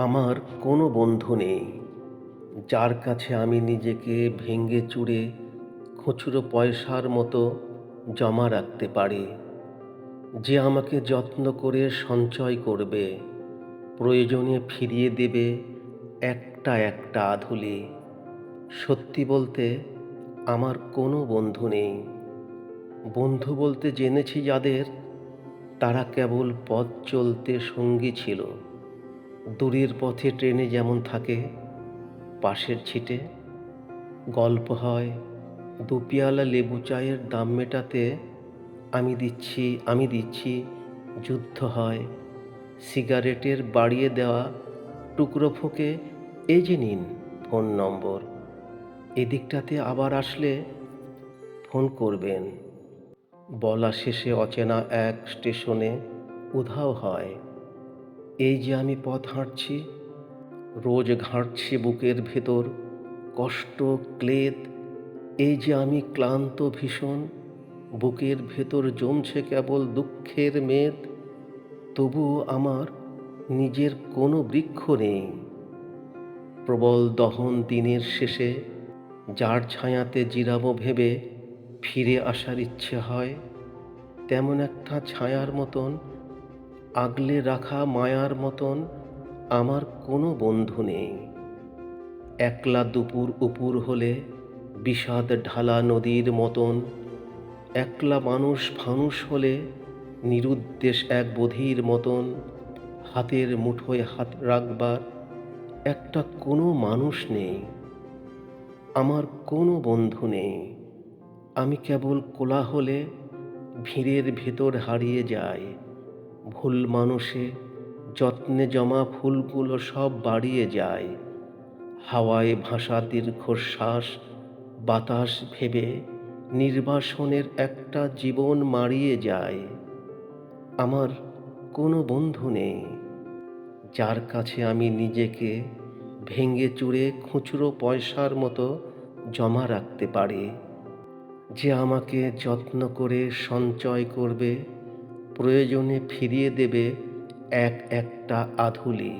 আমার কোনো বন্ধু নেই, যার কাছে আমি নিজেকে ভেঙে চুরে খুচরো পয়সার মতো জমা রাখতে পারি। যে আমাকে যত্ন করে সঞ্চয় করবে, প্রয়োজনে ফিরিয়ে দেবে একটা একটা আধুলি। সত্যি বলতে আমার কোনো বন্ধু নেই। বন্ধু বলতে জেনেছি যাদের, তারা কেবল পথ চলতে সঙ্গী ছিল। দূরের পথে ট্রেনে যেমন থাকে পাশের ছিটে। গল্প হয় দু পেয়ালা লেবু চায়ের দাম মেটাতে আমি দিচ্ছি। যুদ্ধ হয় সিগারেটের বাড়িয়ে দেওয়া টুকরো ফোঁকে, এই যে নিন ফোন নম্বর, এদিকটাতে আবার আসলে ফোন করবেন। বলা শেষে অচেনা এক স্টেশনে উধাও হয়। এই যে আমি পথ হাঁটছি, রোজ ঘাঁটছি বুকের ভেতর কষ্ট ক্লেদ। এই যে আমি ক্লান্ত ভীষণ, বুকের ভেতর জমছে কেবল দুঃখের মেদ। তবুও আমার নিজের কোনো বৃক্ষ নেই। প্রবল দহন দিনের শেষে যার ছায়াতে জিরাবো ভেবে ফিরে আসার ইচ্ছে হয়, তেমন একটা ছায়ার মতন, আগলে রাখা মায়ার মতন আমার কোনো বন্ধু নেই। একলা দুপুর উপুর হলে বিষাদ ঢালা নদীর মতন, একলা মানুষ ফানুষ হলে নিরুদ্দেশ এক বধির মতন, হাতের মুঠোয় হাত রাখবার একটা কোনো মানুষ নেই। আমার কোনো বন্ধু নেই। আমি কেবল কোলাহলে ভিড়ের ভেতর হারিয়ে যাই। ভুল মানুষে যত্নে জমা ফুলগুলো সব বাড়িয়ে যায়। হাওয়ায় ভাসা দীর্ঘশ্বাস, বাতাস ভেবে নির্বাসনের একটা জীবন মারিয়ে যায়। আমার কোনো বন্ধু নেই, যার কাছে আমি নিজেকে ভেঙে চুরে খুচরো পয়সার মতো জমা রাখতে পারি। যে আমাকে যত্ন করে সঞ্চয় করবে, প্রয়োজনে ফিরিয়ে দেবে এক একটা আধুলি।